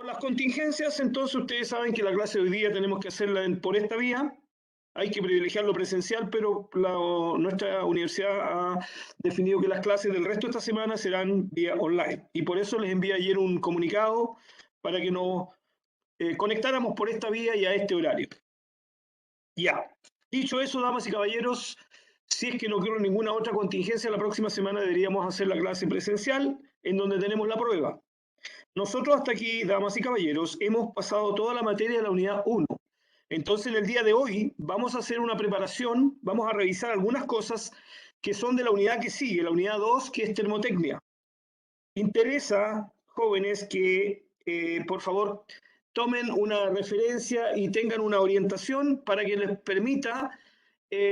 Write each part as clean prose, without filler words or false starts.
Por las contingencias, entonces ustedes saben que la clase de hoy día tenemos que hacerla por esta vía. Hay que privilegiar lo presencial, pero nuestra universidad ha definido que las clases del resto de esta semana serán vía online. Y por eso les envié ayer un comunicado para que nos conectáramos por esta vía y a este horario. Ya. Dicho eso, damas y caballeros, si es que no ocurre ninguna otra contingencia, la próxima semana deberíamos hacer la clase presencial en donde tenemos la prueba. Nosotros hasta aquí, damas y caballeros, hemos pasado toda la materia de la unidad 1. Entonces, en el día de hoy vamos a hacer una preparación, vamos a revisar algunas cosas que son de la unidad que sigue, la unidad 2, que es termotecnia. Interesa, jóvenes, que por favor tomen una referencia y tengan una orientación para que les permita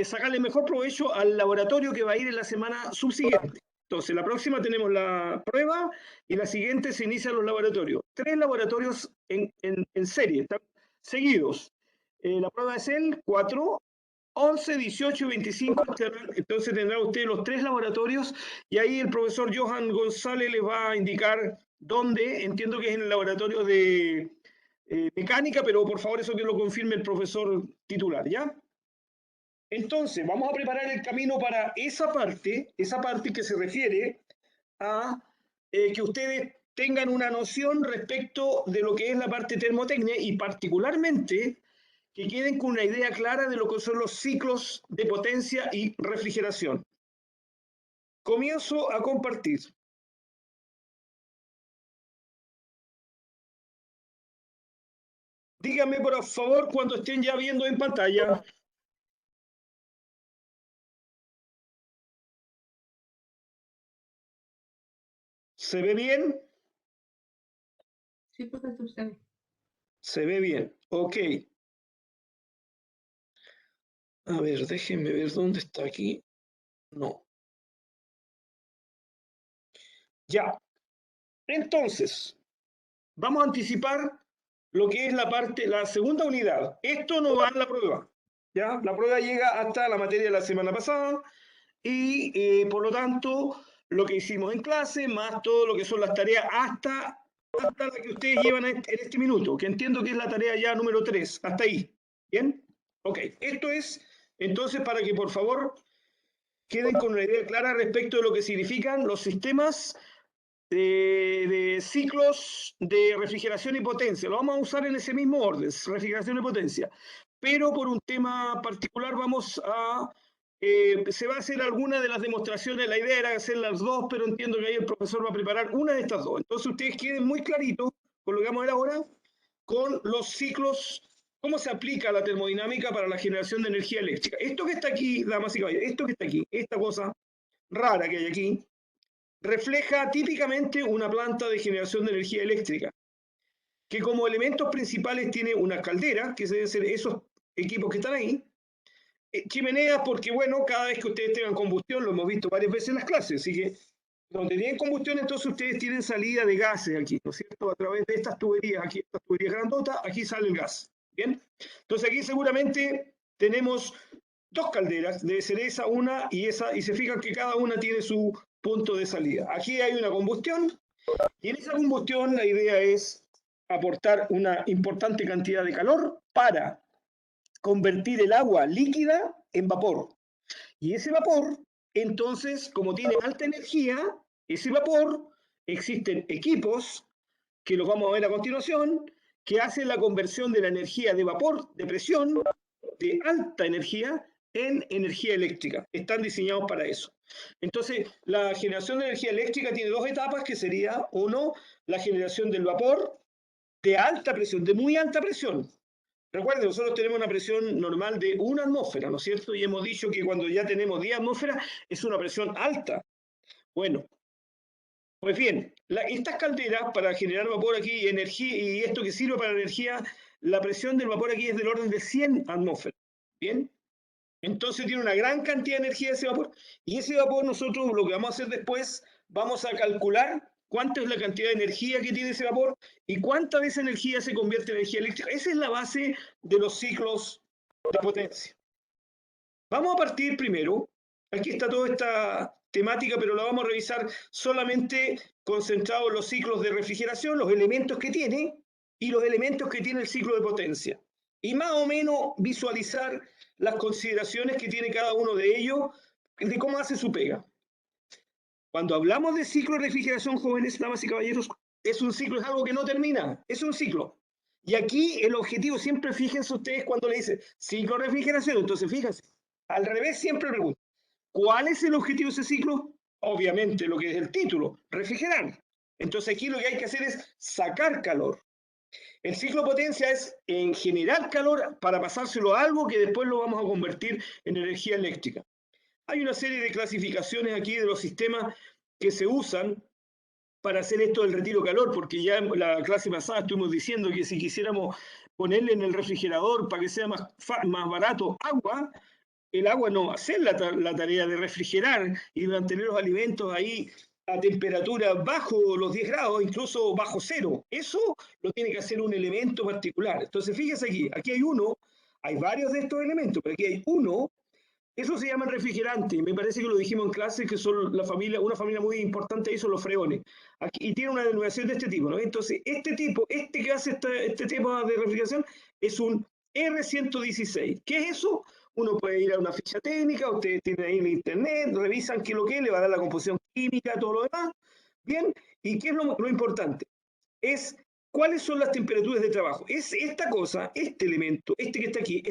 sacarle mejor provecho al laboratorio que va a ir en la semana subsiguiente. Entonces, la próxima tenemos la prueba y la siguiente se inician los laboratorios. 3 laboratorios en serie, están seguidos. La prueba es el 4, 11, 18 y 25. Entonces tendrá usted los 3 laboratorios y ahí el profesor Johan González les va a indicar dónde. Entiendo que es en el laboratorio de mecánica, pero por favor eso que lo confirme el profesor titular, ¿ya? Entonces, vamos a preparar el camino para esa parte que se refiere a que ustedes tengan una noción respecto de lo que es la parte termotecnia y particularmente que queden con una idea clara de lo que son los ciclos de potencia y refrigeración. Comienzo a compartir. Díganme por favor cuando estén ya viendo en pantalla. ¿Se ve bien? Sí, profesor, se ve. Se ve bien, ok. A ver, déjenme ver dónde está aquí. No. Ya. Entonces, vamos a anticipar lo que es la segunda unidad. Esto no va en la prueba. ¿Ya? La prueba llega hasta la materia de la semana pasada y por lo tanto lo que hicimos en clase, más todo lo que son las tareas hasta la que ustedes llevan en este minuto, que entiendo que es la tarea ya número 3, hasta ahí. ¿Bien? Ok, esto es entonces para que por favor queden con una idea clara respecto de lo que significan los sistemas de ciclos de refrigeración y potencia. Lo vamos a usar en ese mismo orden, refrigeración y potencia. Pero por un tema particular se va a hacer alguna de las demostraciones. La idea era hacer las dos, pero entiendo que ahí el profesor va a preparar una de estas dos. Entonces ustedes queden muy claritos con lo que vamos a ver ahora, con los ciclos, cómo se aplica la termodinámica para la generación de energía eléctrica. Esto que está aquí, damas y caballeros, esto que está aquí, esta cosa rara que hay aquí, refleja típicamente una planta de generación de energía eléctrica, que como elementos principales tiene una caldera, que deben ser esos equipos que están ahí, chimeneas porque, bueno, cada vez que ustedes tengan combustión, lo hemos visto varias veces en las clases, así que donde tienen combustión, entonces ustedes tienen salida de gases aquí, ¿no es cierto? A través de estas tuberías, aquí estas tuberías grandotas, aquí sale el gas, ¿bien? Entonces aquí seguramente tenemos 2 calderas, debe ser esa, una y esa, y se fijan que cada una tiene su punto de salida. Aquí hay una combustión, y en esa combustión la idea es aportar una importante cantidad de calor para convertir el agua líquida en vapor. Y ese vapor, entonces, como tiene alta energía, ese vapor, existen equipos, que los vamos a ver a continuación, que hacen la conversión de la energía de vapor, de presión, de alta energía, en energía eléctrica. Están diseñados para eso. Entonces, la generación de energía eléctrica tiene 2 etapas, que sería, uno, la generación del vapor de alta presión, de muy alta presión. Recuerden, nosotros tenemos una presión normal de 1 atmósfera, ¿no es cierto? Y hemos dicho que cuando ya tenemos 10 atmósferas es una presión alta. Bueno, pues bien, estas calderas para generar vapor aquí y energía, y esto que sirve para energía, la presión del vapor aquí es del orden de 100 atmósferas. ¿Bien? Entonces tiene una gran cantidad de energía ese vapor, y ese vapor nosotros lo que vamos a hacer después, vamos a calcular cuánta es la cantidad de energía que tiene ese vapor y cuánta de esa energía se convierte en energía eléctrica. Esa es la base de los ciclos de potencia. Vamos a partir primero, aquí está toda esta temática, pero la vamos a revisar solamente concentrado en los ciclos de refrigeración, los elementos que tiene, y los elementos que tiene el ciclo de potencia. Y más o menos visualizar las consideraciones que tiene cada uno de ellos de cómo hace su pega. Cuando hablamos de ciclo de refrigeración, jóvenes, damas y caballeros, es un ciclo, es algo que no termina, es un ciclo. Y aquí el objetivo, siempre fíjense ustedes cuando le dicen ciclo de refrigeración, entonces fíjense, al revés siempre pregunto, ¿cuál es el objetivo de ese ciclo? Obviamente lo que es el título, refrigerar. Entonces aquí lo que hay que hacer es sacar calor. El ciclo de potencia es en generar calor para pasárselo a algo que después lo vamos a convertir en energía eléctrica. Hay una serie de clasificaciones aquí de los sistemas que se usan para hacer esto del retiro calor, porque ya en la clase pasada estuvimos diciendo que si quisiéramos ponerle en el refrigerador para que sea más barato agua, el agua no va a hacer la tarea de refrigerar y mantener los alimentos ahí a temperatura bajo los 10 grados, incluso bajo cero. Eso lo tiene que hacer un elemento particular. Entonces, fíjese aquí hay uno, hay varios de estos elementos, pero aquí hay uno. Eso se llama refrigerante. Me parece que lo dijimos en clase, que son una familia muy importante ahí son los freones. Aquí, y tiene una denominación de este tipo, ¿no? Entonces, este que hace este tipo de refrigeración es un R116. ¿Qué es eso? Uno puede ir a una ficha técnica, ustedes tienen ahí en internet, revisan qué es lo que es, le va a dar la composición química, todo lo demás. Bien, ¿y qué es lo importante? Es cuáles son las temperaturas de trabajo. Es esta cosa, este elemento, este que está aquí,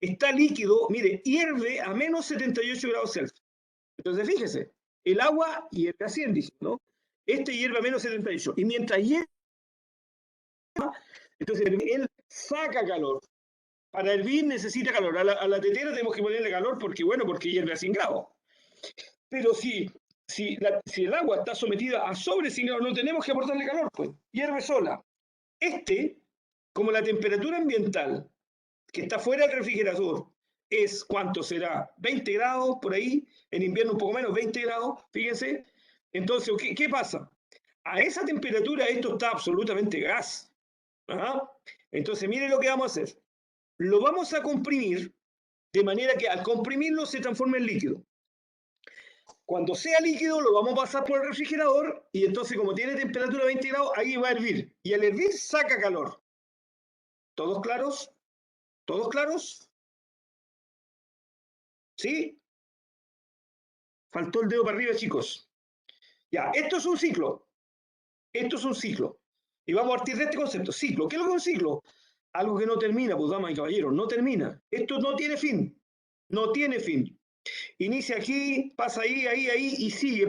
está líquido, mire, hierve a menos 78 grados Celsius. Entonces, fíjese, el agua hierve a 100, dice, ¿no? Este hierve a menos 78. Y mientras hierve, entonces él saca calor. Para hervir necesita calor. A la tetera tenemos que ponerle calor porque hierve a 100 grados. Pero si el agua está sometida a sobre 100 grados, no tenemos que aportarle calor, pues hierve sola. Como la temperatura ambiental que está fuera del refrigerador es, ¿cuánto será? 20 grados por ahí, en invierno un poco menos, 20 grados, fíjense. Entonces, ¿qué pasa? A esa temperatura esto está absolutamente gas. ¿Ah? Entonces, mire lo que vamos a hacer. Lo vamos a comprimir de manera que al comprimirlo se transforme en líquido. Cuando sea líquido lo vamos a pasar por el refrigerador y entonces como tiene temperatura 20 grados, ahí va a hervir. Y al hervir saca calor. ¿Todos claros? ¿Todos claros? ¿Sí? Faltó el dedo para arriba, chicos. Ya, esto es un ciclo. Esto es un ciclo. Y vamos a partir de este concepto. Ciclo. ¿Qué es lo que es un ciclo? Algo que no termina, pues damas y caballeros, no termina. Esto no tiene fin. No tiene fin. Inicia aquí, pasa ahí, y sigue.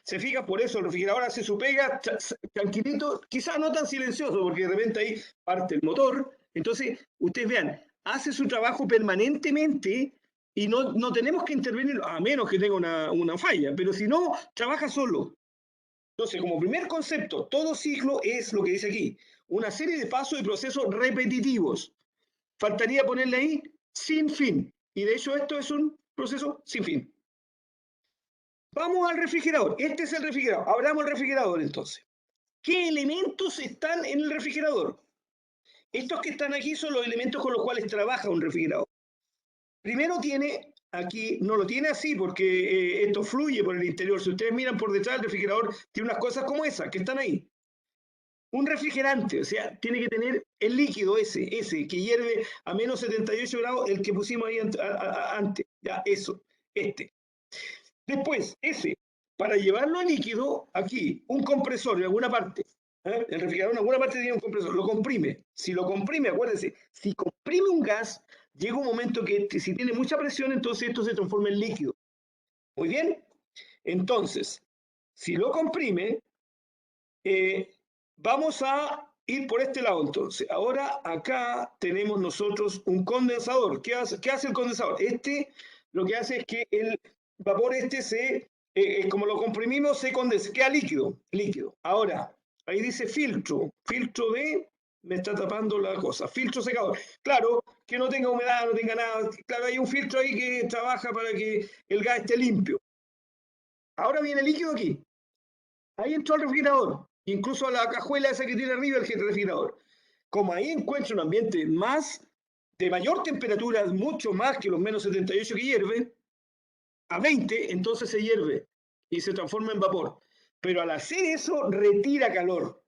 Se fija, por eso el refrigerador hace su pega tranquilito, quizás no tan silencioso, porque de repente ahí parte el motor. Entonces, ustedes vean, hace su trabajo permanentemente y no tenemos que intervenir, a menos que tenga una falla, pero si no, trabaja solo. Entonces, como primer concepto, todo ciclo es lo que dice aquí, una serie de pasos y procesos repetitivos. Faltaría ponerle ahí sin fin. Y de hecho esto es un proceso sin fin. Vamos al refrigerador. Este es el refrigerador. Abramos el refrigerador entonces. ¿Qué elementos están en el refrigerador? Estos que están aquí son los elementos con los cuales trabaja un refrigerador. Primero tiene, aquí no lo tiene así porque esto fluye por el interior. Si ustedes miran por detrás del refrigerador, tiene unas cosas como esas que están ahí. Un refrigerante, o sea, tiene que tener el líquido ese que hierve a menos 78 grados, el que pusimos ahí antes. Ya, eso, este. Después, para llevarlo a líquido, aquí, un compresor en alguna parte. El refrigerador en alguna parte tiene un compresor, lo comprime. Si lo comprime, acuérdense, si comprime un gas, llega un momento que si tiene mucha presión, entonces esto se transforma en líquido. Muy bien. Entonces, si lo comprime, vamos a ir por este lado entonces. Ahora acá tenemos nosotros un condensador. ¿Qué hace el condensador? Lo que hace es que el vapor como lo comprimimos, se condensa, queda líquido. Ahora, ahí dice filtro me está tapando la cosa, filtro secador. Claro, que no tenga humedad, no tenga nada. Claro, hay un filtro ahí que trabaja para que el gas esté limpio. Ahora viene el líquido aquí. Ahí entró el refrigerador, incluso a la cajuela esa que tiene arriba el refrigerador. Como ahí encuentra un ambiente de mayor temperatura, mucho más que los menos 78 que hierve, a 20, entonces se hierve y se transforma en vapor. Pero al hacer eso, retira calor.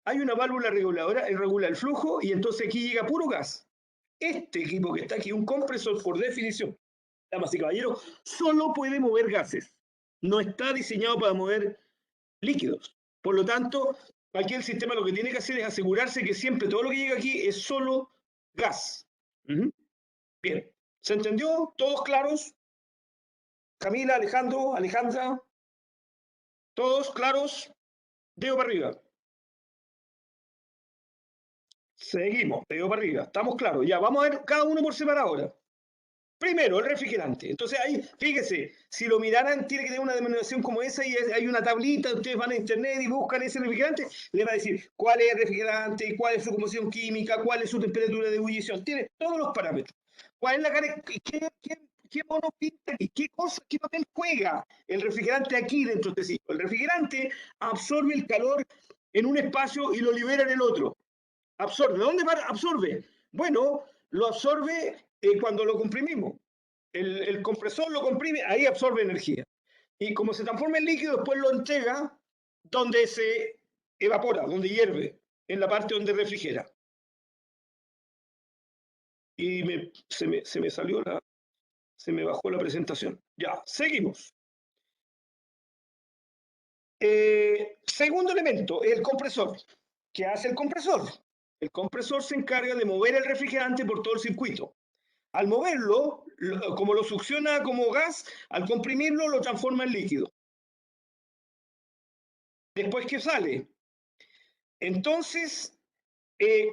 hay una válvula reguladora, regula el flujo, y entonces aquí llega puro gas. Este equipo que está aquí, un compresor por definición, damas y caballeros, solo puede mover gases. No está diseñado para mover líquidos. Por lo tanto, aquí el sistema lo que tiene que hacer es asegurarse que siempre todo lo que llega aquí es solo gas. Bien, ¿se entendió? ¿Todos claros? Camila, Alejandro, Alejandra, ¿todos claros? Dedo para arriba. Seguimos, dedo para arriba. Estamos claros. Ya, vamos a ver cada uno por separado ahora. Primero, el refrigerante. Entonces ahí, fíjese, si lo miraran, tiene que tener una denominación como esa y hay una tablita, ustedes van a internet y buscan ese refrigerante, le va a decir cuál es el refrigerante, cuál es su composición química, cuál es su temperatura de ebullición, tiene todos los parámetros. ¿Cuál es la cara? ¿Qué mono pinta aquí? ¿Qué cosa, qué papel juega el refrigerante aquí dentro de este ciclo? El refrigerante absorbe el calor en un espacio y lo libera en el otro. Absorbe. ¿Dónde absorbe? Bueno, lo absorbe cuando lo comprimimos. El compresor lo comprime, ahí absorbe energía. Y como se transforma en líquido, después lo entrega donde se evapora, donde hierve, en la parte donde refrigera. Y se me salió se me bajó la presentación. Ya, seguimos. Segundo elemento, el compresor. ¿Qué hace el compresor? El compresor se encarga de mover el refrigerante por todo el circuito. Al moverlo, como lo succiona como gas, al comprimirlo lo transforma en líquido. Después que sale. Entonces,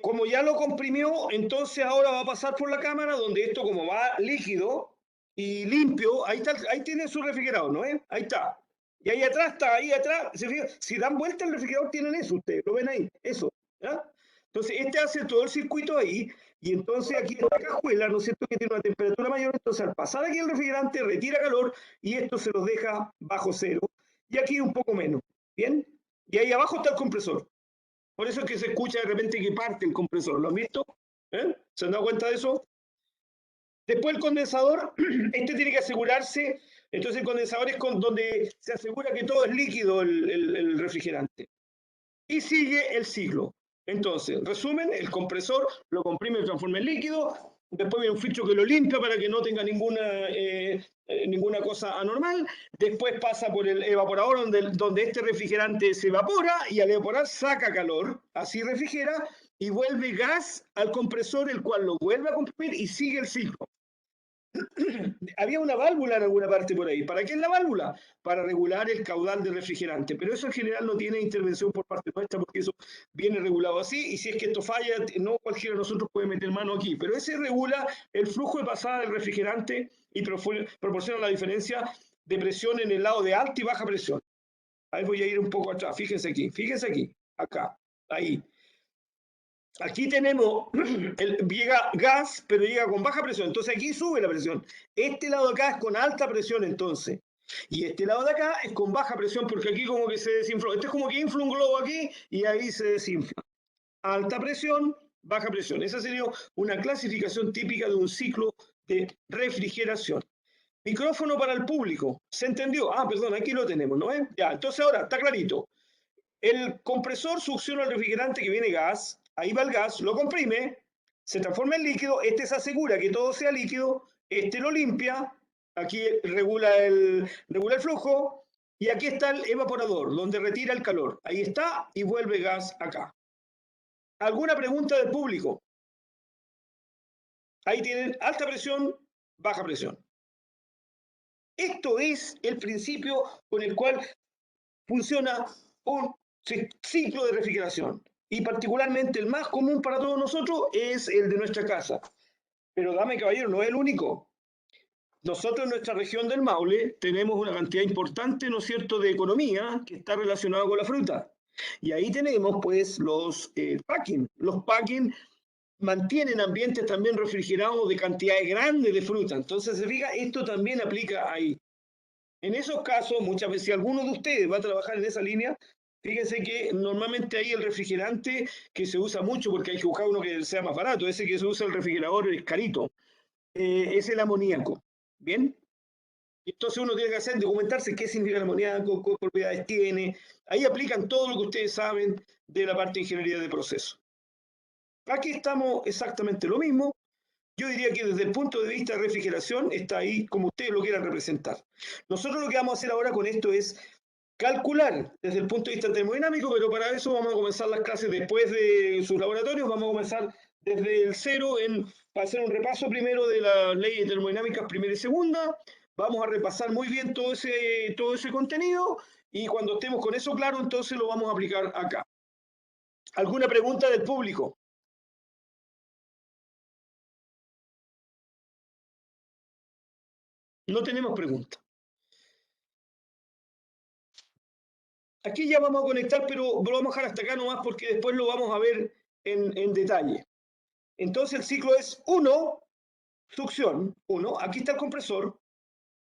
como ya lo comprimió, entonces ahora va a pasar por la cámara donde esto como va líquido y limpio, ahí tiene su refrigerador, ¿no es? Ahí está. Y ahí atrás está, ahí atrás, si dan vuelta el refrigerador tienen eso, ustedes, lo ven ahí, eso. ¿Ya? Entonces, este hace todo el circuito ahí, y entonces aquí esta cajuela, ¿no es cierto?, que tiene una temperatura mayor, entonces al pasar aquí el refrigerante retira calor y esto se los deja bajo cero, y aquí un poco menos, ¿bien? Y ahí abajo está el compresor. Por eso es que se escucha de repente que parte el compresor, ¿lo han visto? ¿Se han dado cuenta de eso? Después el condensador, este tiene que asegurarse, entonces el condensador es donde se asegura que todo es líquido el refrigerante. Y sigue el ciclo. Entonces, resumen, el compresor lo comprime y transforma en líquido, después viene un filtro que lo limpia para que no tenga ninguna cosa anormal, después pasa por el evaporador donde este refrigerante se evapora y al evaporar saca calor, así refrigera y vuelve gas al compresor, el cual lo vuelve a comprimir y sigue el ciclo. Había una válvula en alguna parte por ahí. ¿Para qué es la válvula? Para regular el caudal del refrigerante, pero eso en general no tiene intervención por parte nuestra porque eso viene regulado así y si es que esto falla, no cualquiera de nosotros puede meter mano aquí, pero ese regula el flujo de pasada del refrigerante y proporciona la diferencia de presión en el lado de alta y baja presión. Ahí voy a ir un poco atrás, fíjense aquí, acá, ahí. Aquí tenemos, llega gas, pero llega con baja presión, entonces aquí sube la presión. Este lado de acá es con alta presión entonces. Y este lado de acá es con baja presión porque aquí como que se desinfló. Este es como que infla un globo aquí y ahí se desinfla. Alta presión, baja presión. Esa sería una clasificación típica de un ciclo de refrigeración. Micrófono para el público. ¿Se entendió? Ah, perdón, aquí lo tenemos, ¿no? Ya, entonces ahora está clarito. El compresor succiona el refrigerante que viene gas, ahí va el gas, lo comprime, se transforma en líquido, este se asegura que todo sea líquido, este lo limpia, aquí regula el flujo, y aquí está el evaporador, donde retira el calor. Ahí está y vuelve gas acá. ¿Alguna pregunta del público? Ahí tienen alta presión, baja presión. Esto es el principio con el cual funciona un ciclo de refrigeración. Y particularmente el más común para todos nosotros es el de nuestra casa. Pero dame caballero, no es el único. Nosotros en nuestra región del Maule tenemos una cantidad importante, ¿no es cierto?, de economía que está relacionada con la fruta. Y ahí tenemos pues los packing. Los packing mantienen ambientes también refrigerados de cantidades grandes de fruta. Entonces, se fija, esto también aplica ahí. En esos casos, muchas veces, si alguno de ustedes va a trabajar en esa línea, fíjense que normalmente ahí el refrigerante que se usa mucho, porque hay que buscar uno que sea más barato, ese que se usa el refrigerador es carito, es el amoníaco. ¿Bien? Entonces uno tiene que hacer, documentarse qué significa el amoníaco, qué propiedades tiene. Ahí aplican todo lo que ustedes saben de la parte de ingeniería de proceso. Aquí estamos exactamente lo mismo. Yo diría que desde el punto de vista de refrigeración está ahí como ustedes lo quieran representar. Nosotros lo que vamos a hacer ahora con esto es calcular desde el punto de vista termodinámico, pero para eso vamos a comenzar las clases después de sus laboratorios, vamos a comenzar desde el cero para hacer un repaso primero de las leyes termodinámicas primera y segunda, vamos a repasar muy bien todo ese contenido y cuando estemos con eso claro, entonces lo vamos a aplicar acá. ¿Alguna pregunta del público? No tenemos pregunta. Aquí ya vamos a conectar, pero lo vamos a dejar hasta acá nomás porque después lo vamos a ver en detalle. Entonces el ciclo es 1, succión, 1, aquí está el compresor,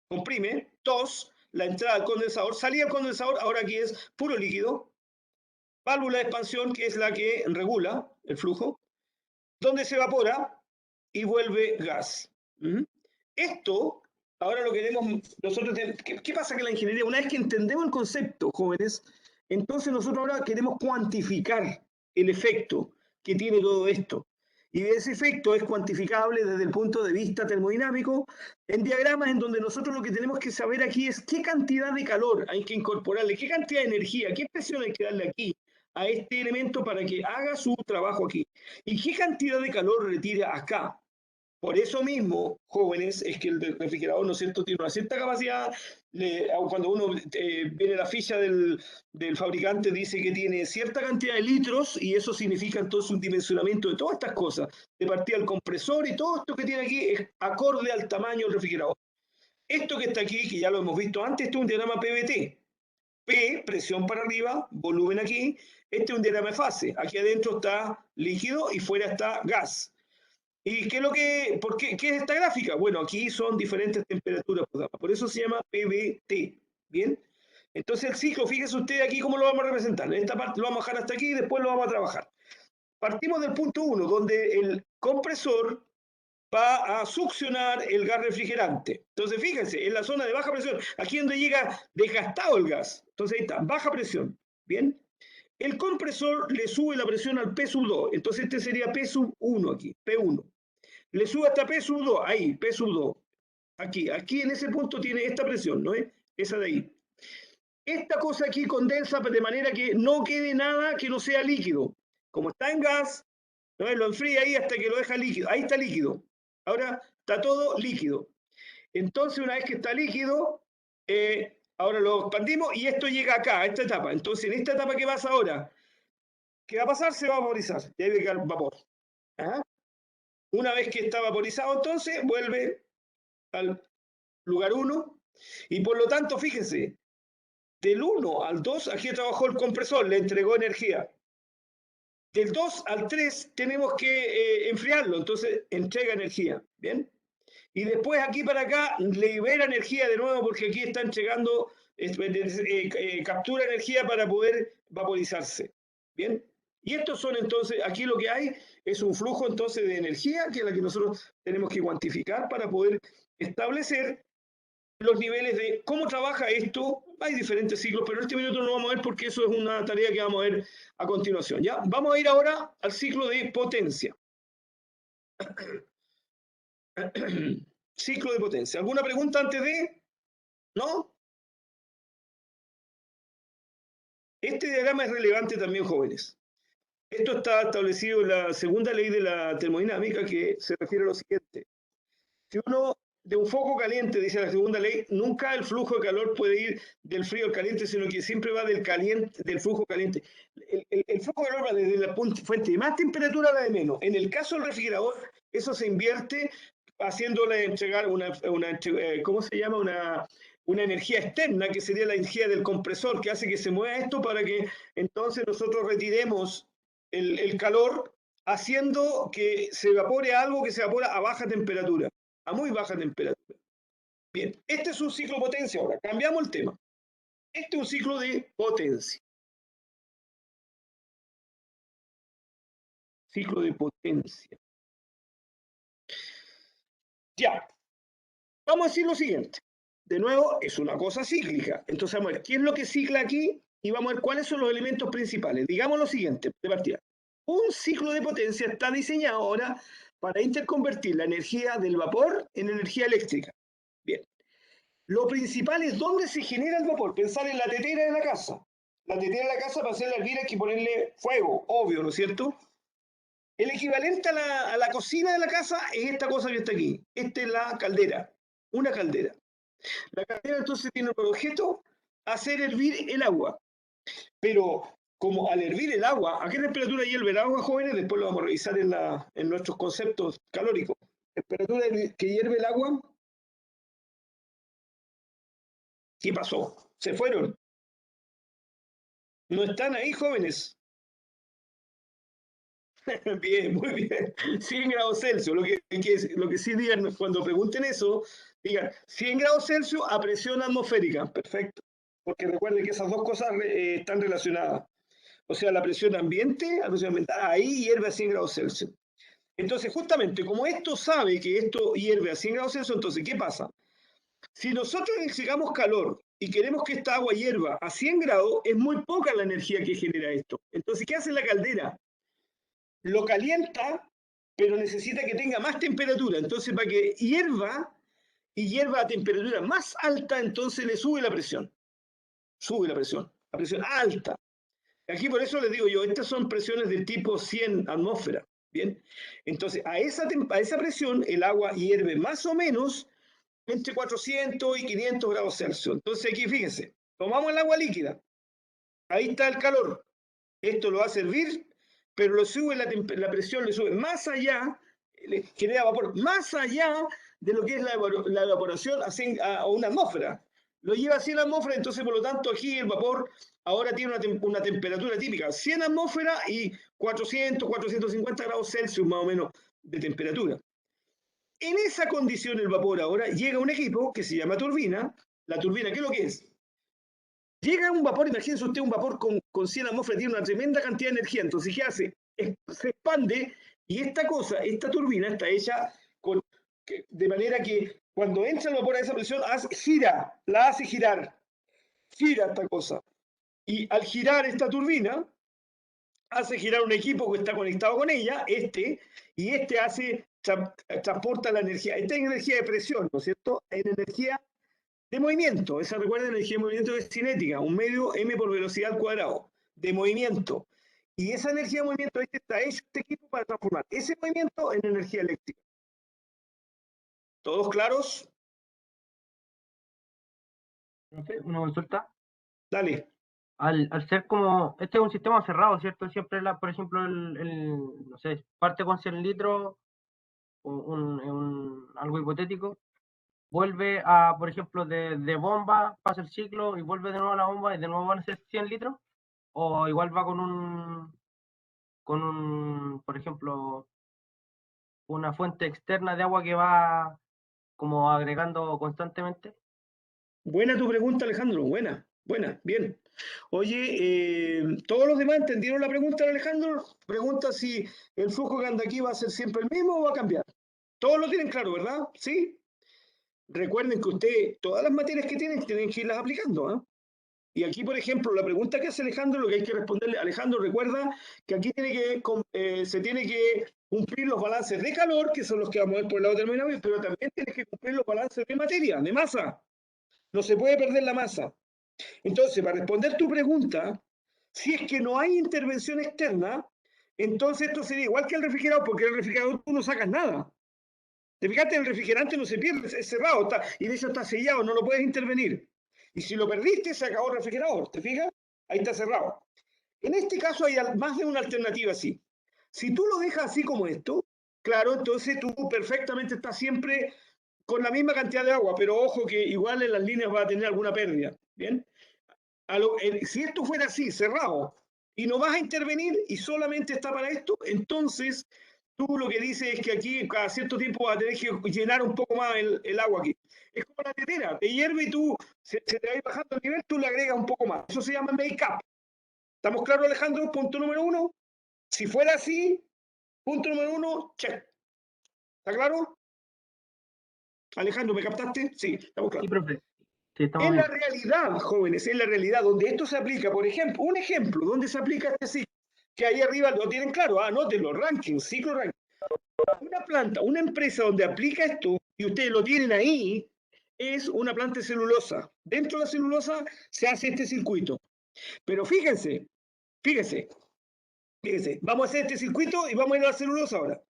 comprime, 2, la entrada al condensador, salida al condensador, ahora aquí es puro líquido, válvula de expansión, que es la que regula el flujo, donde se evapora y vuelve gas. Esto, ahora lo queremos, nosotros, ¿qué pasa que la ingeniería, una vez que entendemos el concepto, jóvenes, entonces nosotros ahora queremos cuantificar el efecto que tiene todo esto. Y ese efecto es cuantificable desde el punto de vista termodinámico en diagramas en donde nosotros lo que tenemos que saber aquí es qué cantidad de calor hay que incorporarle, qué cantidad de energía, qué presión hay que darle aquí a este elemento para que haga su trabajo aquí. Y qué cantidad de calor retira acá. Por eso mismo, jóvenes, es que el refrigerador, ¿no es cierto?, tiene una cierta capacidad. Cuando uno viene la ficha del fabricante, dice que tiene cierta cantidad de litros y eso significa entonces un dimensionamiento de todas estas cosas. De partida el compresor y todo esto que tiene aquí es acorde al tamaño del refrigerador. Esto que está aquí, que ya lo hemos visto antes, esto es un diagrama PVT. P, presión para arriba, volumen aquí. Este es un diagrama de fase. Aquí adentro está líquido y fuera está gas. ¿Y qué es qué es esta gráfica? Bueno, aquí son diferentes temperaturas, por eso se llama PVT, ¿bien? Entonces el ciclo, fíjese usted aquí cómo lo vamos a representar. En esta parte lo vamos a dejar hasta aquí y después lo vamos a trabajar. Partimos del punto 1, donde el compresor va a succionar el gas refrigerante. Entonces fíjense, en la zona de baja presión, aquí donde llega desgastado el gas. Entonces ahí está, baja presión, ¿bien? El compresor le sube la presión al P sub 2, entonces este sería P sub 1 aquí, P1. Le sube hasta P sub 2, ahí, P sub 2. Aquí en ese punto tiene esta presión, ¿no es? Esa de ahí. Esta cosa aquí condensa de manera que no quede nada que no sea líquido. Como está en gas, ¿no es? Lo enfría ahí hasta que lo deja líquido. Ahí está líquido. Ahora está todo líquido. Entonces, una vez que está líquido, ahora lo expandimos y esto llega acá, a esta etapa. Entonces, en esta etapa, ¿qué pasa ahora? ¿Qué va a pasar? Se va a vaporizar. Y ahí va a vapor. ¿Ah? Una vez que está vaporizado, entonces vuelve al lugar 1 y por lo tanto, fíjense, del 1 al 2 aquí trabajó el compresor, le entregó energía. Del 2 al 3 tenemos que enfriarlo, entonces entrega energía, ¿bien? Y después aquí para acá libera energía de nuevo porque aquí está entregando, captura energía para poder vaporizarse, ¿bien? Y estos son entonces, aquí lo que hay es un flujo entonces de energía que es la que nosotros tenemos que cuantificar para poder establecer los niveles de cómo trabaja esto. Hay diferentes ciclos, pero en este minuto no lo vamos a ver porque eso es una tarea que vamos a ver a continuación. ¿Ya? Vamos a ir ahora al ciclo de potencia. Ciclo de potencia. ¿Alguna pregunta antes de? ¿No? Este diagrama es relevante también, jóvenes. Esto está establecido en la segunda ley de la termodinámica que se refiere a lo siguiente. Si uno de un foco caliente, dice la segunda ley, nunca el flujo de calor puede ir del frío al caliente, sino que siempre va del flujo caliente. El flujo de calor va desde la fuente de más temperatura a la de menos. En el caso del refrigerador, eso se invierte haciéndole entregar ¿cómo se llama? Una energía externa, que sería la energía del compresor, que hace que se mueva esto para que entonces nosotros retiremos el calor haciendo que se evapore algo que se evapora a baja temperatura, a muy baja temperatura. Bien, este es un ciclo de potencia ahora. Cambiamos el tema. Este es un ciclo de potencia. Ciclo de potencia. Ya. Vamos a decir lo siguiente. de nuevo, es una cosa cíclica. Entonces vamos a ver qué es lo que cicla aquí y vamos a ver cuáles son los elementos principales. Digamos lo siguiente, de partida. Un ciclo de potencia está diseñado ahora para interconvertir la energía del vapor en energía eléctrica. Bien. Lo principal es dónde se genera el vapor. Pensar en la tetera de la casa. La tetera de la casa, para hacerla hervir hay que ponerle fuego, obvio, ¿no es cierto? El equivalente a la cocina de la casa es esta cosa que está aquí. Esta es la caldera, una caldera. La caldera entonces tiene por objeto hacer hervir el agua. Pero como al hervir el agua, ¿a qué temperatura hierve el agua, jóvenes? Después lo vamos a revisar en nuestros conceptos calóricos. Temperatura que hierve el agua. ¿Qué pasó? ¿Se fueron? ¿No están ahí, jóvenes? Bien, muy bien. 100 grados Celsius. Lo que sí digan cuando pregunten eso, digan 100 grados Celsius a presión atmosférica. Perfecto. Porque recuerden que esas dos cosas están relacionadas. O sea, la presión ambiente, la presión ambiental, ahí hierve a 100 grados Celsius. Entonces, justamente, como esto sabe que esto hierve a 100 grados Celsius, entonces, ¿qué pasa? Si nosotros necesitamos calor y queremos que esta agua hierva a 100 grados, es muy poca la energía que genera esto. Entonces, ¿qué hace la caldera? Lo calienta, pero necesita que tenga más temperatura. Entonces, para que hierva y hierva a temperatura más alta, entonces le sube la presión. Sube la presión alta. Aquí por eso les digo yo, estas son presiones del tipo 100 atmósferas. Bien, entonces a esa presión el agua hierve más o menos entre 400 y 500 grados Celsius. Entonces aquí fíjense, tomamos el agua líquida, ahí está el calor, esto lo hace hervir, pero lo sube la presión, le sube más allá, le genera vapor más allá de lo que es la evaporación a una atmósfera. Lo lleva a 100 atmósferas, entonces por lo tanto aquí el vapor ahora tiene una temperatura típica, 100 atmósferas y 400, 450 grados Celsius más o menos de temperatura. En esa condición el vapor ahora llega a un equipo que se llama turbina. La turbina, ¿qué es lo que es? Llega un vapor, imagínense usted un vapor con 100 atmósferas, tiene una tremenda cantidad de energía, entonces ¿qué hace? Se expande y esta cosa, esta turbina está hecha de manera que cuando entra el vapor a esa presión, gira, la hace girar, gira esta cosa. Y al girar esta turbina, hace girar un equipo que está conectado con ella, y este transporta la energía. Esta es energía de presión, ¿no es cierto? En energía de movimiento. Esa, recuerden, energía de movimiento es cinética, un medio m por velocidad al cuadrado, de movimiento. Y esa energía de movimiento está hecho este equipo para transformar ese movimiento en energía eléctrica. ¿Todos claros? Una consulta. Dale. Al ser como, este es un sistema cerrado, ¿cierto? Siempre, por ejemplo, no sé, parte con 100 litros, algo hipotético, vuelve a, por ejemplo, de bomba, pasa el ciclo y vuelve de nuevo a la bomba y de nuevo van a ser 100 litros, o igual va por ejemplo, una fuente externa de agua que va como agregando constantemente. Buena tu pregunta, Alejandro. Buena, bien. Oye, ¿todos los demás entendieron la pregunta de Alejandro? Pregunta si el flujo que anda aquí va a ser siempre el mismo o va a cambiar. Todos lo tienen claro, ¿verdad? ¿Sí? Recuerden que usted, todas las materias que tienen que irlas aplicando, ¿eh? Y aquí, por ejemplo, la pregunta que hace Alejandro, lo que hay que responderle, Alejandro, recuerda que aquí se tiene que cumplir los balances de calor, que son los que vamos a ver por el lado terminal, pero también tienes que cumplir los balances de materia, de masa. No se puede perder la masa. Entonces, para responder tu pregunta, si es que no hay intervención externa, entonces esto sería igual que el refrigerador, porque el refrigerador tú no sacas nada. Te fijaste, el refrigerante no se pierde, es cerrado, y de hecho está sellado, no lo puedes intervenir. Y si lo perdiste, se acabó el refrigerador, ¿te fijas? Ahí está cerrado. En este caso hay más de una alternativa así. Si tú lo dejas así como esto, claro, entonces tú perfectamente estás siempre con la misma cantidad de agua, pero ojo que igual en las líneas va a tener alguna pérdida, ¿bien? Si esto fuera así, cerrado, y no vas a intervenir y solamente está para esto, entonces tú lo que dices es que aquí cada cierto tiempo vas a tener que llenar un poco más el agua aquí. Es como la tetera, te hierve y tú se te va a ir bajando el nivel, tú le agregas un poco más. Eso se llama make-up. ¿Estamos claros, Alejandro? Punto número 1. Si fuera así, punto número 1, check. ¿Está claro? Alejandro, ¿me captaste? Sí, estamos claros. Sí, profe. Sí, estamos En la bien. realidad, jóvenes, en la realidad, donde esto se aplica, por ejemplo, un ejemplo, donde se aplica este ciclo, que ahí arriba lo tienen claro, anótenlo, ranking, ciclo ranking. Una planta, una empresa donde aplica esto, y ustedes lo tienen ahí, es una planta de celulosa. Dentro de la celulosa se hace este circuito. Pero fíjense, fíjense, fíjense, vamos a hacer este circuito y vamos a ir a la celulosa ahora.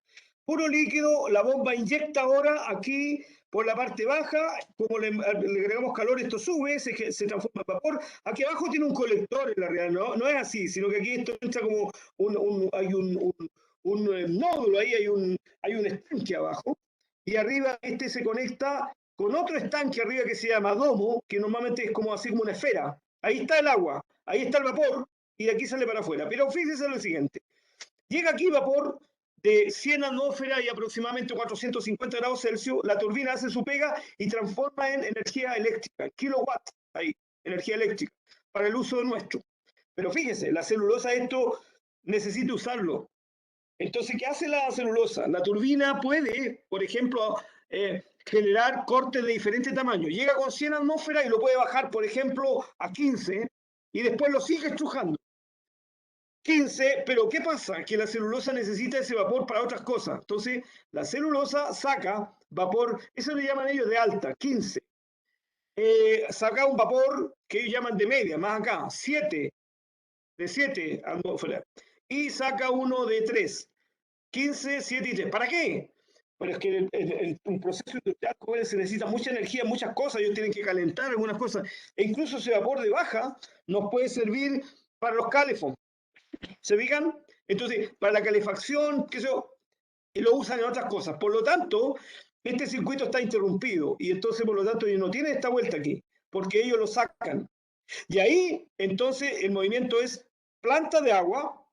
Puro líquido, la bomba inyecta ahora aquí por la parte baja, como le agregamos calor, esto sube, se transforma en vapor. Aquí abajo tiene un colector en la realidad, no es así, sino que aquí esto entra como hay un nódulo, ahí hay un estanque abajo, y arriba este se conecta con otro estanque arriba que se llama domo, que normalmente es como así como una esfera. Ahí está el agua, ahí está el vapor, y de aquí sale para afuera. Pero fíjense lo siguiente, llega aquí vapor de 100 atmósferas y aproximadamente 450 grados Celsius, la turbina hace su pega y transforma en energía eléctrica, kilowatt, ahí, energía eléctrica, para el uso nuestro. Pero fíjese, la celulosa esto necesita usarlo. Entonces, ¿qué hace la celulosa? La turbina puede, por ejemplo, generar cortes de diferente tamaño. Llega con 100 atmósferas y lo puede bajar, por ejemplo, a 15 y después lo sigue estrujando. 15, pero ¿qué pasa? Que la celulosa necesita ese vapor para otras cosas. Entonces, la celulosa saca vapor, eso le llaman ellos de alta, 15. Saca un vapor que ellos llaman de media, más acá, 7, de 7 atmósferas. Y saca uno de 3, 15, 7 y 3. ¿Para qué? Pero es que un proceso industrial se necesita mucha energía, muchas cosas, ellos tienen que calentar algunas cosas. E incluso ese vapor de baja nos puede servir para los calefón. ¿Se fijan? Entonces, para la calefacción, qué sé yo, y lo usan en otras cosas. Por lo tanto, este circuito está interrumpido y entonces, por lo tanto, ellos no tienen esta vuelta aquí, porque ellos lo sacan. Y ahí, entonces, el movimiento es planta de agua,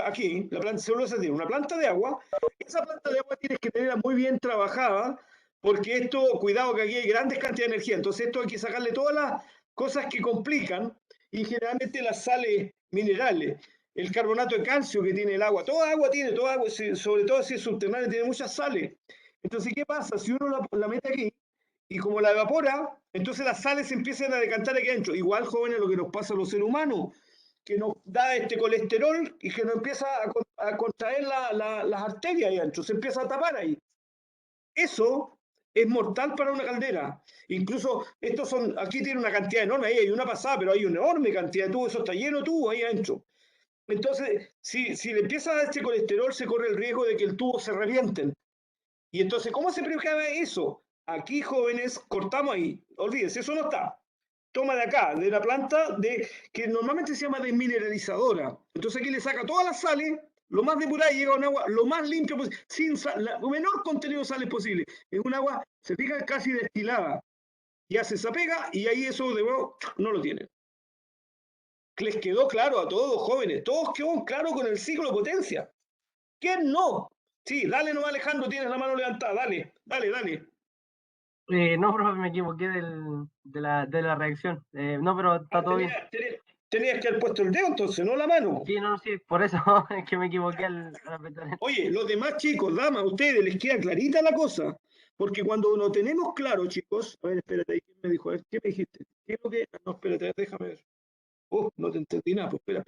aquí, la planta celulosa tiene una planta de agua, esa planta de agua tienes que tenerla muy bien trabajada, porque esto, cuidado que aquí hay grandes cantidades de energía, entonces esto hay que sacarle todas las cosas que complican, y generalmente las sales minerales, el carbonato de calcio que tiene el agua, toda agua tiene, toda agua, sobre todo si es subterránea, tiene muchas sales. Entonces, ¿qué pasa? Si uno la mete aquí, y como la evapora, entonces las sales se empiezan a decantar aquí adentro. Igual, jóvenes, lo que nos pasa a los seres humanos, que nos da este colesterol y que nos empieza a contraer las arterias ahí adentro, se empieza a tapar ahí. Eso es mortal para una caldera. Incluso estos son, aquí tiene una cantidad enorme, ahí hay una pasada, pero hay una enorme cantidad de tubo, eso está lleno de tubo ahí adentro. Entonces, si le empieza a dar este colesterol, se corre el riesgo de que el tubo se revienten. Y entonces, ¿cómo se precabe eso? Aquí, jóvenes, cortamos ahí. Olvídense, eso no está. Toma de acá, de la planta que normalmente se llama desmineralizadora. Entonces aquí le saca todas las sales, lo más depurada y llega a un agua lo más limpio posible, sin sal, el menor contenido de sales posible. Es un agua, se fija, casi destilada. Y hace esa pega y ahí eso de nuevo no lo tienen. Les quedó claro a todos, jóvenes, todos quedó claro con el ciclo de potencia. ¿Quién no? Sí, dale nomás, Alejandro, tienes la mano levantada, dale, dale, dale. No, profe, me equivoqué de la reacción. No, pero está todo bien. Tenías que haber puesto el dedo entonces, no la mano. Sí, no, sí, por eso es que me equivoqué al apretar. Oye, los demás chicos, damas, a ustedes les queda clarita la cosa. Porque cuando lo tenemos claro, chicos, a ver, espérate, ¿quién me dijo? A ver, ¿qué me dijiste? ¿Qué es lo que.? No, espérate, déjame ver. Oh, no te entendí nada, pues espera.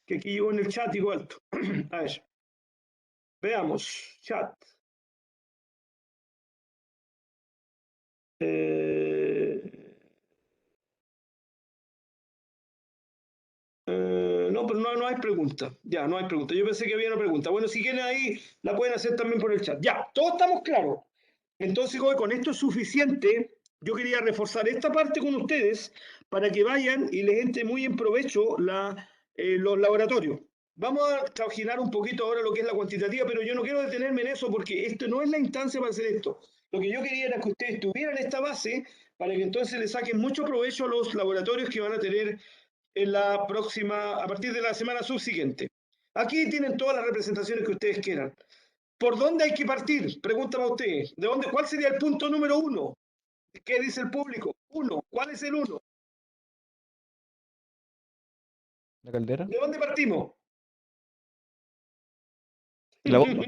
Que aquí llegó en el chat igual. A ver. Veamos, chat. No, pero no hay pregunta. Ya, no hay pregunta. Yo pensé que había una pregunta. Bueno, si quieren ahí, la pueden hacer también por el chat. Ya, todos estamos claros. Entonces, con esto es suficiente. Yo quería reforzar esta parte con ustedes para que vayan y les entre muy en provecho los laboratorios. Vamos a trabajar un poquito ahora lo que es la cuantitativa, pero yo no quiero detenerme en eso porque esto no es la instancia para hacer esto. Lo que yo quería era que ustedes tuvieran esta base para que entonces le saquen mucho provecho a los laboratorios que van a tener en la próxima, a partir de la semana subsiguiente. Aquí tienen todas las representaciones que ustedes quieran. ¿Por dónde hay que partir? Pregúntame a ustedes. ¿De dónde, ¿Cuál sería el punto número 1? ¿Qué dice el público? 1. ¿Cuál es el 1? ¿La caldera? ¿De dónde partimos? La bomba.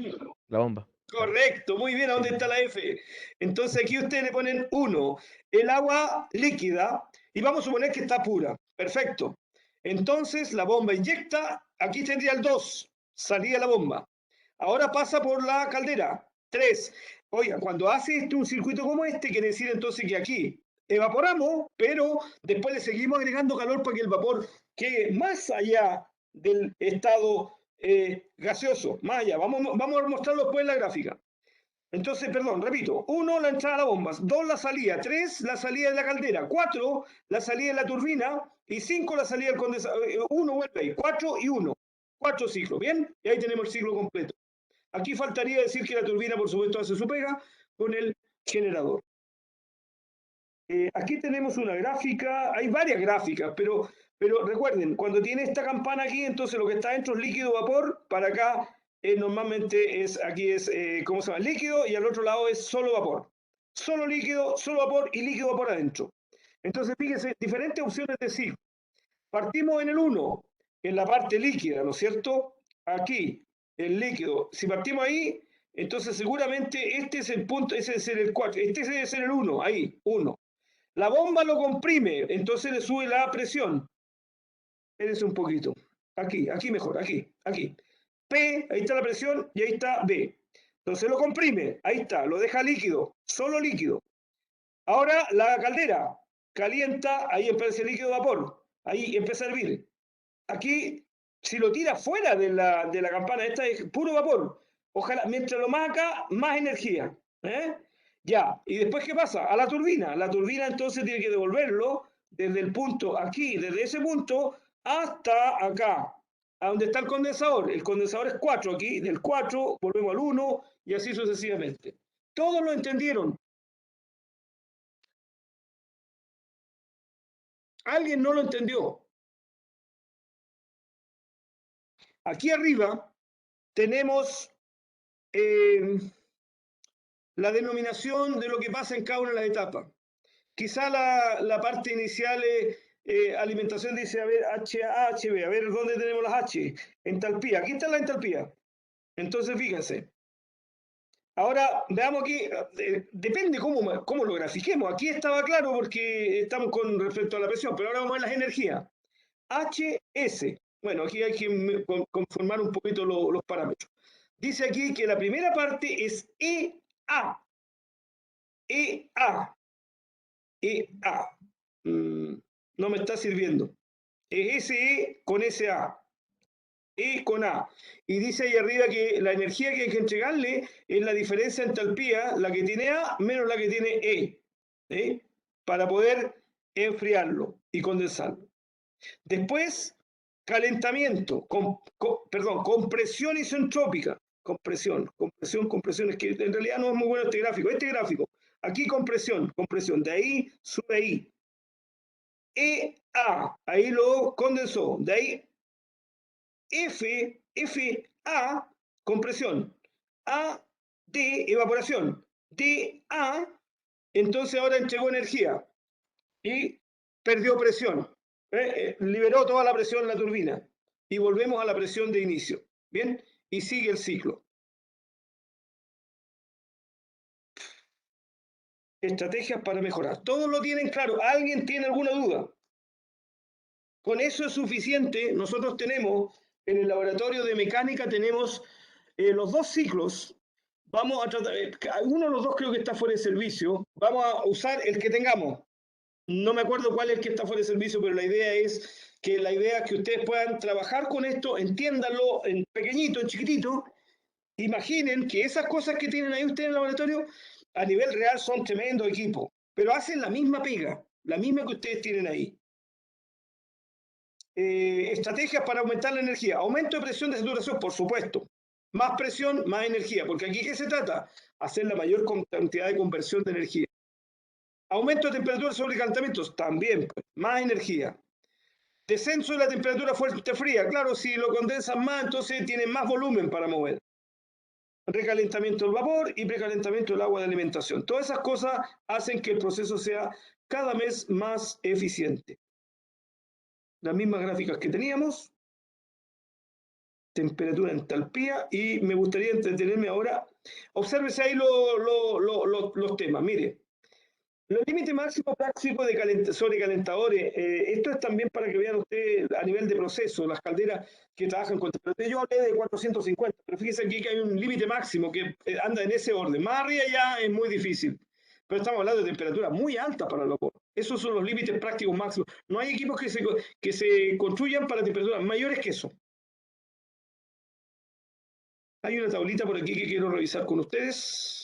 La bomba. Correcto, muy bien, ¿a dónde está la F? Entonces aquí ustedes le ponen 1, el agua líquida, y vamos a suponer que está pura. Perfecto. Entonces la bomba inyecta, aquí tendría el 2, salía la bomba. Ahora pasa por la caldera, 3. Oiga, cuando hace un circuito como este, quiere decir entonces que aquí evaporamos, pero después le seguimos agregando calor para que el vapor quede más allá del estado gaseoso, más allá. Vamos a mostrarlo después en la gráfica. Entonces, perdón, repito, 1 la entrada a la bomba, 2 la salida, 3 la salida de la caldera, 4 la salida de la turbina y 5 la salida del condensador. 1 vuelve ahí, 4 y 1. 4 ciclos, ¿bien? Y ahí tenemos el ciclo completo. Aquí faltaría decir que la turbina, por supuesto, hace su pega con el generador. Aquí tenemos una gráfica, hay varias gráficas, pero recuerden, cuando tiene esta campana aquí, entonces lo que está dentro es líquido vapor, para acá normalmente aquí es, ¿cómo se llama? Líquido, y al otro lado es solo vapor. Solo líquido, solo vapor y líquido vapor adentro. Entonces, fíjense, diferentes opciones de ciclo. Partimos en el 1, en la parte líquida, ¿no es cierto? Aquí, el líquido. Si partimos ahí, entonces seguramente este es el punto, ese debe ser el 4, este debe ser el 1, ahí, 1. La bomba lo comprime, entonces le sube la presión. Espérense un poquito. Aquí mejor, aquí. P, ahí está la presión y ahí está B. Entonces lo comprime, ahí está, lo deja líquido, solo líquido. Ahora la caldera calienta, ahí empieza el líquido vapor, ahí empieza a hervir. Aquí, si lo tira fuera de la campana, esta es puro vapor. Ojalá, mientras lo más acá, más energía. Ya, y después, ¿qué pasa? A la turbina. La turbina entonces tiene que devolverlo desde el punto aquí, desde ese punto hasta acá, a donde está el condensador. El condensador es 4 aquí, del 4 volvemos al 1 y así sucesivamente. ¿Todos lo entendieron? ¿Alguien no lo entendió? Aquí arriba tenemos la denominación de lo que pasa en cada una de las etapas. Quizá la parte inicial es alimentación, dice, a ver, HB, a ver dónde tenemos las H, entalpía, aquí está la entalpía. Entonces, fíjense. Ahora, veamos aquí, depende cómo lo grafiquemos. Aquí estaba claro porque estamos con respecto a la presión, pero ahora vamos a ver las energías. HS, bueno, aquí hay que conformar un poquito los parámetros. Dice aquí que la primera parte es EA. EA. EA. No me está sirviendo. Es SE con SA. E con A. Y dice ahí arriba que la energía que hay que entregarle es la diferencia de entalpía, la que tiene A menos la que tiene E. Para poder enfriarlo y condensarlo. Después, calentamiento, compresión isentrópica. Compresión, es que en realidad no es muy bueno este gráfico. Aquí compresión, de ahí sube ahí. EA, ahí lo condensó, de ahí FA, compresión, AD, evaporación, DA, entonces ahora entregó energía y perdió presión. Liberó toda la presión en la turbina y volvemos a la presión de inicio. ¿Bien? Y sigue el ciclo. Estrategias para mejorar. Todos lo tienen claro. ¿Alguien tiene alguna duda? Con eso es suficiente. Nosotros tenemos, en el laboratorio de mecánica, tenemos los dos ciclos. Vamos a tratar, uno de los dos creo que está fuera de servicio. Vamos a usar el que tengamos. No me acuerdo cuál es el que está fuera de servicio, pero la idea es que ustedes puedan trabajar con esto, entiéndanlo en pequeñito, en chiquitito. Imaginen que esas cosas que tienen ahí ustedes en el laboratorio, a nivel real son tremendo equipo, pero hacen la misma pega, la misma que ustedes tienen ahí. Estrategias para aumentar la energía. Aumento de presión de saturación, por supuesto. Más presión, más energía, porque aquí ¿qué se trata? Hacer la mayor cantidad de conversión de energía. Aumento de temperatura sobre calentamientos, también, pues, más energía. Descenso de la temperatura fuerte fría, claro, si lo condensan más, entonces tienen más volumen para mover. Recalentamiento del vapor y precalentamiento del agua de alimentación. Todas esas cosas hacen que el proceso sea cada vez más eficiente. Las mismas gráficas que teníamos. temperatura, entalpía, y me gustaría entretenerme ahora. Obsérvese ahí los temas, mire. Los límites máximos prácticos de sobrecalentadores, esto es también para que vean ustedes a nivel de proceso, las calderas que trabajan con temperatura. Yo hablé de 450, pero fíjense aquí que hay un límite máximo que anda en ese orden. Más arriba ya es muy difícil, pero estamos hablando de temperaturas muy altas para el vapor. Esos son los límites prácticos máximos. No hay equipos que se construyan para temperaturas mayores que eso. Hay una tablita por aquí que quiero revisar con ustedes.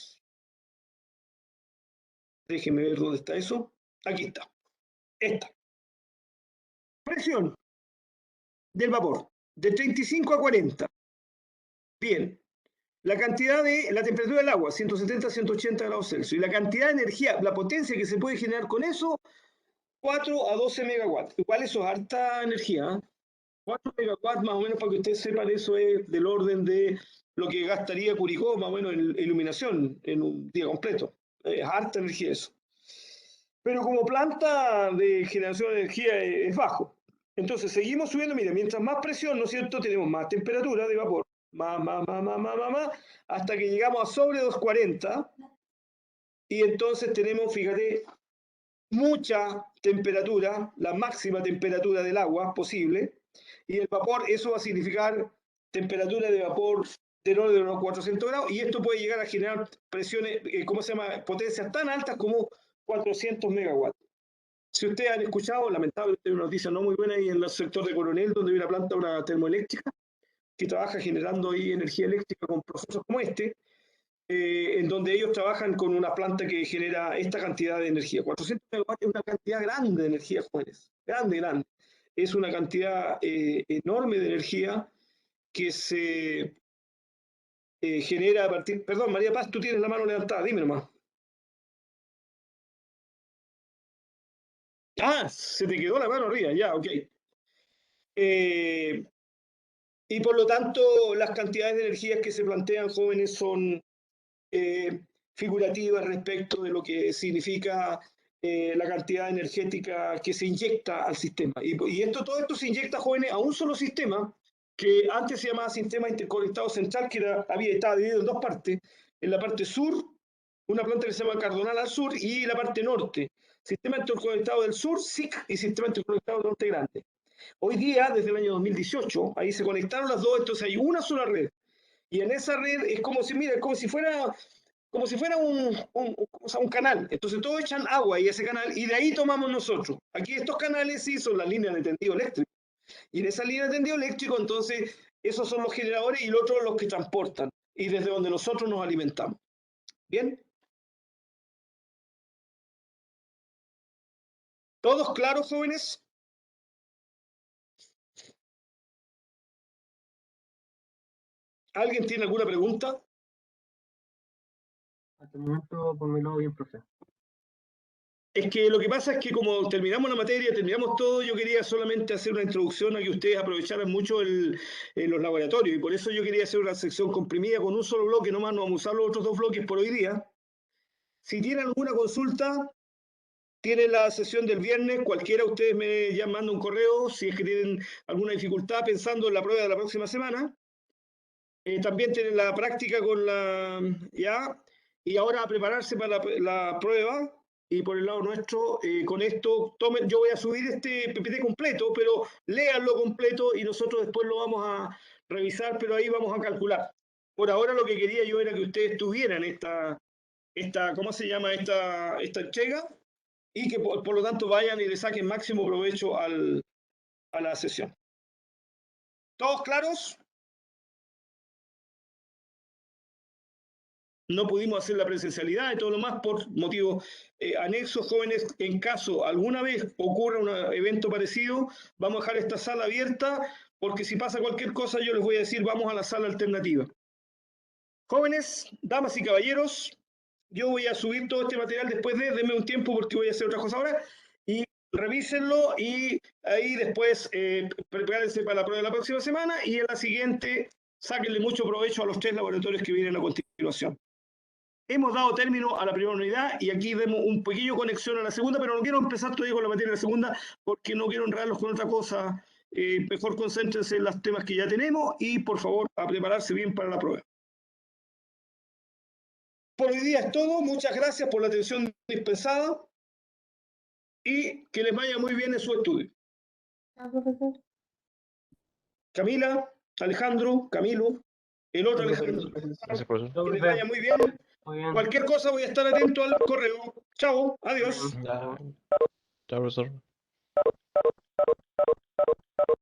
Déjenme ver dónde está eso. Aquí está. Esta. Presión del vapor, de 35 a 40. Bien. La cantidad de la temperatura del agua, 170 a 180 grados Celsius. Y la cantidad de energía, la potencia que se puede generar con eso, 4 a 12 megawatts. Igual eso es harta energía. 4 megawatts más o menos, para que ustedes sepan, eso es del orden de lo que gastaría Curicó más o menos en iluminación en un día completo. Es harta energía eso. Pero como planta de generación de energía es bajo. Entonces seguimos subiendo, mira, mientras más presión, ¿no es cierto?, tenemos más temperatura de vapor, más, hasta que llegamos a sobre 240, y entonces tenemos, fíjate, mucha temperatura, la máxima temperatura del agua posible, y el vapor, eso va a significar temperatura de vapor del orden de unos 400 grados, y esto puede llegar a generar presiones, potencias tan altas como 400 megawatts. Si ustedes han escuchado, lamentablemente una noticia no muy buena ahí en el sector de Coronel, donde hay una planta, una termoeléctrica, que trabaja generando ahí energía eléctrica con procesos como este, en donde ellos trabajan con una planta que genera esta cantidad de energía. 400 megawatts es una cantidad grande de energía, jóvenes. Grande. Es una cantidad enorme de energía que se genera a partir... Perdón, María Paz, tú tienes la mano levantada, dime nomás. Ah, se te quedó la mano arriba, ya, ok. Y por lo tanto, las cantidades de energías que se plantean, jóvenes, son figurativas respecto de lo que significa la cantidad energética que se inyecta al sistema. Y todo esto se inyecta, jóvenes, a un solo sistema, que antes se llamaba Sistema Interconectado Central, que estaba dividido en dos partes. En la parte sur, una planta que se llama Cardonal al sur, y la parte norte. Sistema Interconectado del Sur, SIC, y Sistema Interconectado del Norte Grande. Hoy día, desde el año 2018, ahí se conectaron las dos, entonces hay una sola red. Y en esa red es como si, mira, como si fuera un canal. Entonces todos echan agua y ese canal, y de ahí tomamos nosotros. Aquí estos canales sí son las líneas de tendido eléctrico. Y en esa línea de tendido eléctrico, entonces, esos son los generadores y los otros los que transportan. Y desde donde nosotros nos alimentamos. ¿Bien? ¿Todos claros, jóvenes? ¿Alguien tiene alguna pregunta? Hasta el momento, por mi lado, bien, profe. Es que lo que pasa es que como terminamos la materia, terminamos todo, yo quería solamente hacer una introducción a que ustedes aprovecharan mucho los laboratorios, y por eso yo quería hacer una sección comprimida con un solo bloque, nomás no vamos a usar los otros dos bloques por hoy día. Si tienen alguna consulta, tienen la sesión del viernes, cualquiera de ustedes me ya manda un correo si es que tienen alguna dificultad pensando en la prueba de la próxima semana. También tienen la práctica con y ahora a prepararse para la prueba. Y por el lado nuestro, con esto, yo voy a subir este PPT completo, pero léanlo completo y nosotros después lo vamos a revisar, pero ahí vamos a calcular. Por ahora lo que quería yo era que ustedes tuvieran ¿cómo se llama? Esta entrega, y que por lo tanto vayan y le saquen máximo provecho a la sesión. ¿Todos claros? No pudimos hacer la presencialidad y todo lo más por motivos anexos, jóvenes. En caso alguna vez ocurra un evento parecido, vamos a dejar esta sala abierta, porque si pasa cualquier cosa yo les voy a decir, vamos a la sala alternativa. Jóvenes, damas y caballeros, yo voy a subir todo este material después denme un tiempo porque voy a hacer otra cosa ahora, y revísenlo, y ahí después prepárense para la prueba de la próxima semana, y en la siguiente sáquenle mucho provecho a los 3 laboratorios que vienen a continuación. Hemos dado término a la primera unidad y aquí vemos un pequeño conexión a la segunda, pero no quiero empezar todavía con la materia de la segunda porque no quiero enredarlos con otra cosa mejor concéntrense en los temas que ya tenemos y por favor a prepararse bien para la prueba. Por hoy día es todo. Muchas gracias por la atención dispensada y que les vaya muy bien en su estudio. Chao, profesor. Camila, Alejandro, Camilo, el otro Alejandro. Gracias, profesor. Chao, Que les profe. vaya muy bien. Muy bien. Cualquier cosa voy a estar atento al correo. Chao, adiós. Ya. Chao, profesor.